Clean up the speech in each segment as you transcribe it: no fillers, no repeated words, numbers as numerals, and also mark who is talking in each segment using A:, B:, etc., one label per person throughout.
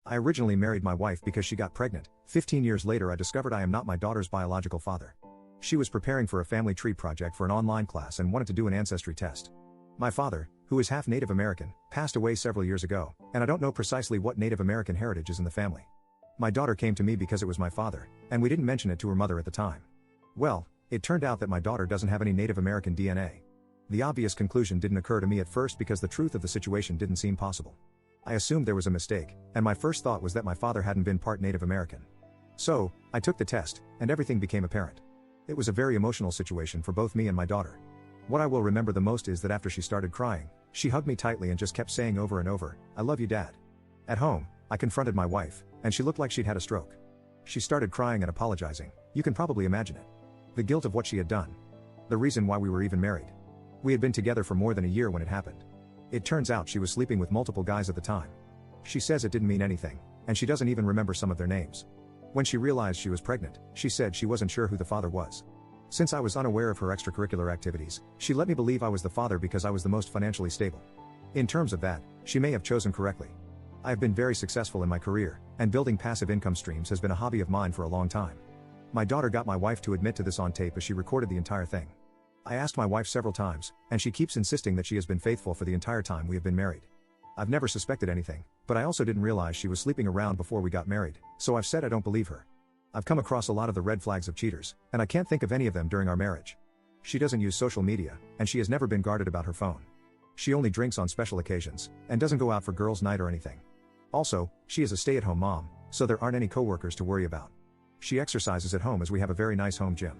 A: I originally married my wife because she got pregnant. 15 years later, I discovered I am not my daughter's biological father. She was preparing for a family tree project for an online class and wanted to do an ancestry test. My father, who is half Native American, passed away several years ago, and I don't know precisely what Native American heritage is in the family. My daughter came to me because it was my father, and we didn't mention it to her mother at the time. Well, it turned out that my daughter doesn't have any Native American DNA. The obvious conclusion didn't occur to me at first because the truth of the situation didn't seem possible. I assumed there was a mistake, and my first thought was that my father hadn't been part Native American. So, I took the test, and everything became apparent. It was a very emotional situation for both me and my daughter. What I will remember the most is that after she started crying, she hugged me tightly and just kept saying over and over, "I love you, Dad." At home, I confronted my wife, and she looked like she'd had a stroke. She started crying and apologizing. You can probably imagine it. The guilt of what she had done. The reason why we were even married. We had been together for more than a year when it happened. It turns out she was sleeping with multiple guys at the time. She says it didn't mean anything, and she doesn't even remember some of their names. When she realized she was pregnant, she said she wasn't sure who the father was. Since I was unaware of her extracurricular activities, she let me believe I was the father because I was the most financially stable. In terms of that, she may have chosen correctly. I have been very successful in my career, and building passive income streams has been a hobby of mine for a long time. My daughter got my wife to admit to this on tape as she recorded the entire thing. I asked my wife several times, and she keeps insisting that she has been faithful for the entire time we have been married. I've never suspected anything, but I also didn't realize she was sleeping around before we got married, so I've said I don't believe her. I've come across a lot of the red flags of cheaters, and I can't think of any of them during our marriage. She doesn't use social media, and she has never been guarded about her phone. She only drinks on special occasions, and doesn't go out for girls' night or anything. Also, she is a stay-at-home mom, so there aren't any coworkers to worry about. She exercises at home as we have a very nice home gym.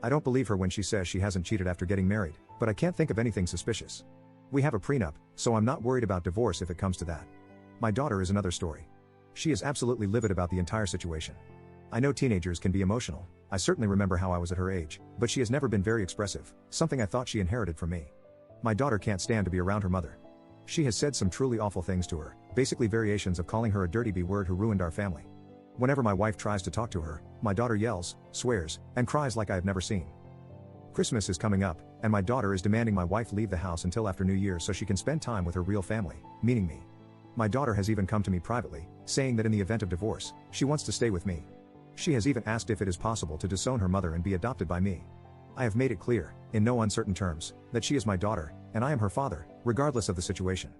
A: I don't believe her when she says she hasn't cheated after getting married, but I can't think of anything suspicious. We have a prenup, so I'm not worried about divorce if it comes to that. My daughter is another story. She is absolutely livid about the entire situation. I know teenagers can be emotional. I certainly remember how I was at her age, but she has never been very expressive, something I thought she inherited from me. My daughter can't stand to be around her mother. She has said some truly awful things to her, basically variations of calling her a dirty B-word who ruined our family. Whenever my wife tries to talk to her, my daughter yells, swears, and cries like I have never seen. Christmas is coming up, and my daughter is demanding my wife leave the house until after New Year so she can spend time with her real family, meaning me. My daughter has even come to me privately, saying that in the event of divorce, she wants to stay with me. She has even asked if it is possible to disown her mother and be adopted by me. I have made it clear, in no uncertain terms, that she is my daughter, and I am her father, regardless of the situation.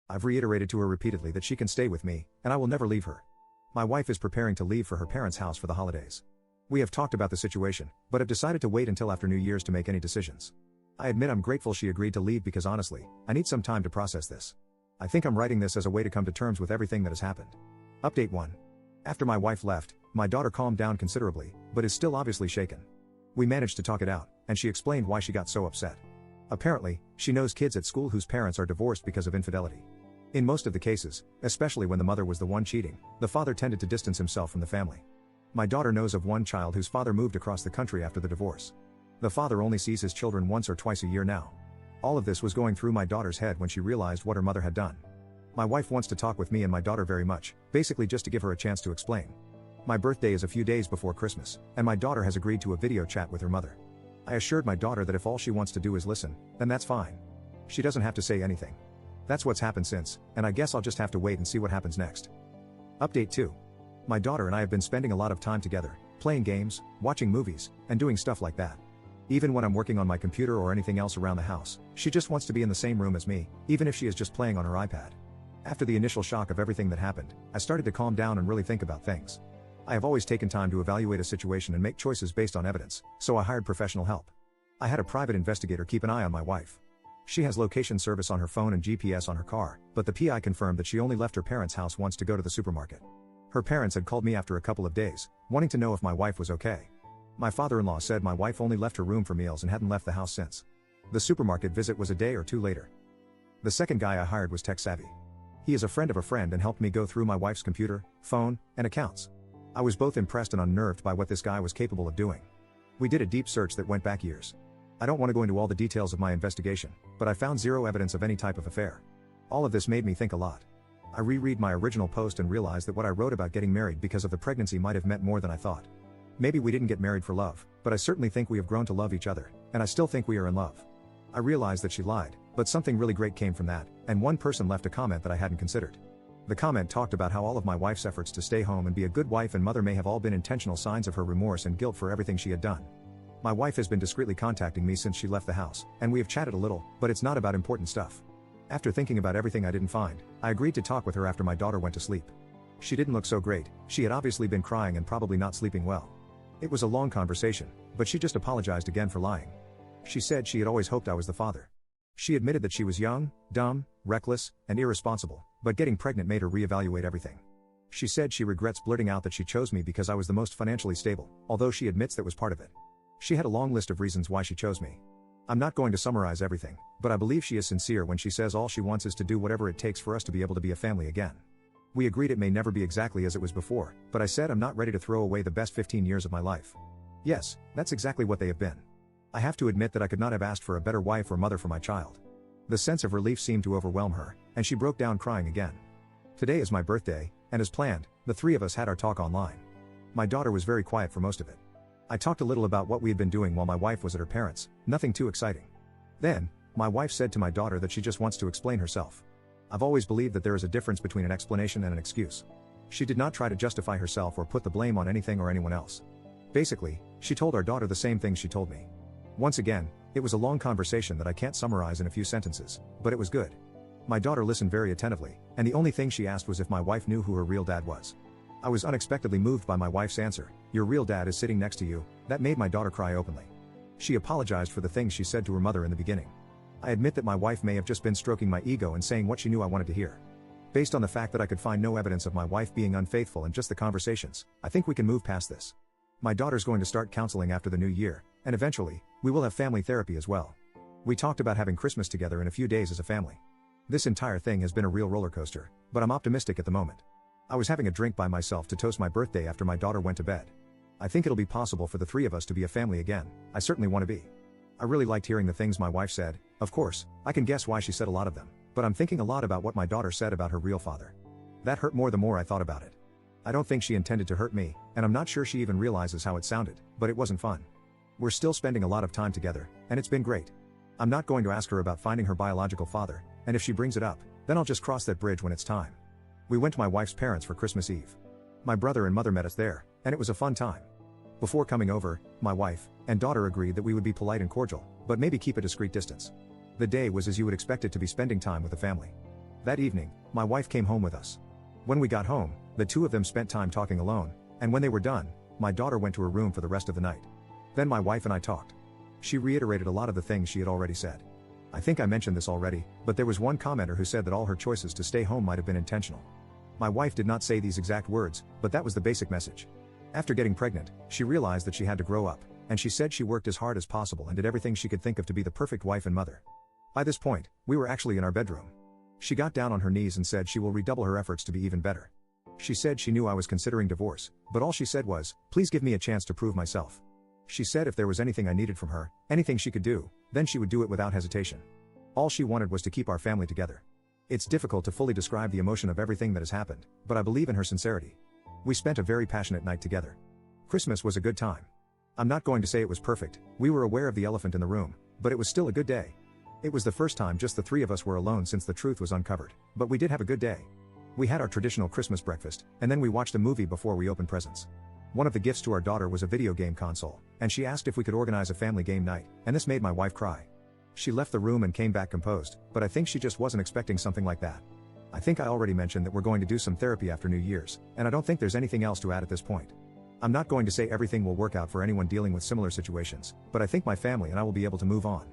A: I've reiterated to her repeatedly that she can stay with me, and I will never leave her. My wife is preparing to leave for her parents' house for the holidays. We have talked about the situation, but have decided to wait until after New Year's to make any decisions. I admit I'm grateful she agreed to leave because honestly, I need some time to process this. I think I'm writing this as a way to come to terms with everything that has happened. Update 1. After my wife left, my daughter calmed down considerably, but is still obviously shaken. We managed to talk it out, and she explained why she got so upset. Apparently, she knows kids at school whose parents are divorced because of infidelity. In most of the cases, especially when the mother was the one cheating, the father tended to distance himself from the family. My daughter knows of one child whose father moved across the country after the divorce. The father only sees his children once or twice a year now. All of this was going through my daughter's head when she realized what her mother had done. My wife wants to talk with me and my daughter very much, basically just to give her a chance to explain. My birthday is a few days before Christmas, and my daughter has agreed to a video chat with her mother. I assured my daughter that if all she wants to do is listen, then that's fine. She doesn't have to say anything. That's what's happened since, and I guess I'll just have to wait and see what happens next. Update 2. My daughter and I have been spending a lot of time together, playing games, watching movies, and doing stuff like that. Even when I'm working on my computer or anything else around the house, she just wants to be in the same room as me, even if she is just playing on her iPad. After the initial shock of everything that happened, I started to calm down and really think about things. I have always taken time to evaluate a situation and make choices based on evidence, so I hired professional help. I had a private investigator keep an eye on my wife. She has location service on her phone and GPS on her car, but the PI confirmed that she only left her parents' house once to go to the supermarket. Her parents had called me after a couple of days, wanting to know if my wife was okay. My father-in-law said my wife only left her room for meals and hadn't left the house since. The supermarket visit was a day or two later. The second guy I hired was tech savvy. He is a friend of a friend and helped me go through my wife's computer, phone, and accounts. I was both impressed and unnerved by what this guy was capable of doing. We did a deep search that went back years. I don't want to go into all the details of my investigation, but I found zero evidence of any type of affair. All of this made me think a lot. I reread my original post and realized that what I wrote about getting married because of the pregnancy might have meant more than I thought. Maybe we didn't get married for love, but I certainly think we have grown to love each other, and I still think we are in love. I realized that she lied, but something really great came from that, and one person left a comment that I hadn't considered. The comment talked about how all of my wife's efforts to stay home and be a good wife and mother may have all been intentional signs of her remorse and guilt for everything she had done. My wife has been discreetly contacting me since she left the house, and we have chatted a little, but it's not about important stuff. After thinking about everything I didn't find, I agreed to talk with her after my daughter went to sleep. She didn't look so great, she had obviously been crying and probably not sleeping well. It was a long conversation, but she just apologized again for lying. She said she had always hoped I was the father. She admitted that she was young, dumb, reckless, and irresponsible, but getting pregnant made her reevaluate everything. She said she regrets blurting out that she chose me because I was the most financially stable, although she admits that was part of it. She had a long list of reasons why she chose me. I'm not going to summarize everything, but I believe she is sincere when she says all she wants is to do whatever it takes for us to be able to be a family again. We agreed it may never be exactly as it was before, but I said I'm not ready to throw away the best 15 years of my life. Yes, that's exactly what they have been. I have to admit that I could not have asked for a better wife or mother for my child. The sense of relief seemed to overwhelm her, and she broke down crying again. Today is my birthday, and as planned, the three of us had our talk online. My daughter was very quiet for most of it. I talked a little about what we had been doing while my wife was at her parents', nothing too exciting. Then, my wife said to my daughter that she just wants to explain herself. I've always believed that there is a difference between an explanation and an excuse. She did not try to justify herself or put the blame on anything or anyone else. Basically, she told our daughter the same thing she told me. Once again, it was a long conversation that I can't summarize in a few sentences, but it was good. My daughter listened very attentively, and the only thing she asked was if my wife knew who her real dad was. I was unexpectedly moved by my wife's answer, "Your real dad is sitting next to you." That made my daughter cry openly. She apologized for the things she said to her mother in the beginning. I admit that my wife may have just been stroking my ego and saying what she knew I wanted to hear. Based on the fact that I could find no evidence of my wife being unfaithful and just the conversations, I think we can move past this. My daughter's going to start counseling after the new year, and eventually, we will have family therapy as well. We talked about having Christmas together in a few days as a family. This entire thing has been a real roller coaster, but I'm optimistic at the moment. I was having a drink by myself to toast my birthday after my daughter went to bed. I think it'll be possible for the three of us to be a family again. I certainly want to be. I really liked hearing the things my wife said. Of course, I can guess why she said a lot of them, but I'm thinking a lot about what my daughter said about her real father. That hurt more the more I thought about it. I don't think she intended to hurt me, and I'm not sure she even realizes how it sounded, but it wasn't fun. We're still spending a lot of time together, and it's been great. I'm not going to ask her about finding her biological father, and if she brings it up, then I'll just cross that bridge when it's time. We went to my wife's parents for Christmas Eve. My brother and mother met us there, and it was a fun time. Before coming over, my wife and daughter agreed that we would be polite and cordial, but maybe keep a discreet distance. The day was as you would expect it to be, spending time with the family. That evening, my wife came home with us. When we got home, the two of them spent time talking alone, and when they were done, my daughter went to her room for the rest of the night. Then my wife and I talked. She reiterated a lot of the things she had already said. I think I mentioned this already, but there was one commenter who said that all her choices to stay home might have been intentional. My wife did not say these exact words, but that was the basic message. After getting pregnant, she realized that she had to grow up, and she said she worked as hard as possible and did everything she could think of to be the perfect wife and mother. By this point, we were actually in our bedroom. She got down on her knees and said she will redouble her efforts to be even better. She said she knew I was considering divorce, but all she said was, "Please give me a chance to prove myself." She said if there was anything I needed from her, anything she could do, then she would do it without hesitation. All she wanted was to keep our family together. It's difficult to fully describe the emotion of everything that has happened, but I believe in her sincerity. We spent a very passionate night together. Christmas was a good time. I'm not going to say it was perfect, we were aware of the elephant in the room, but it was still a good day. It was the first time just the three of us were alone since the truth was uncovered, but we did have a good day. We had our traditional Christmas breakfast, and then we watched a movie before we opened presents. One of the gifts to our daughter was a video game console, and she asked if we could organize a family game night, and this made my wife cry. She left the room and came back composed, but I think she just wasn't expecting something like that. I think I already mentioned that we're going to do some therapy after New Year's, and I don't think there's anything else to add at this point. I'm not going to say everything will work out for anyone dealing with similar situations, but I think my family and I will be able to move on.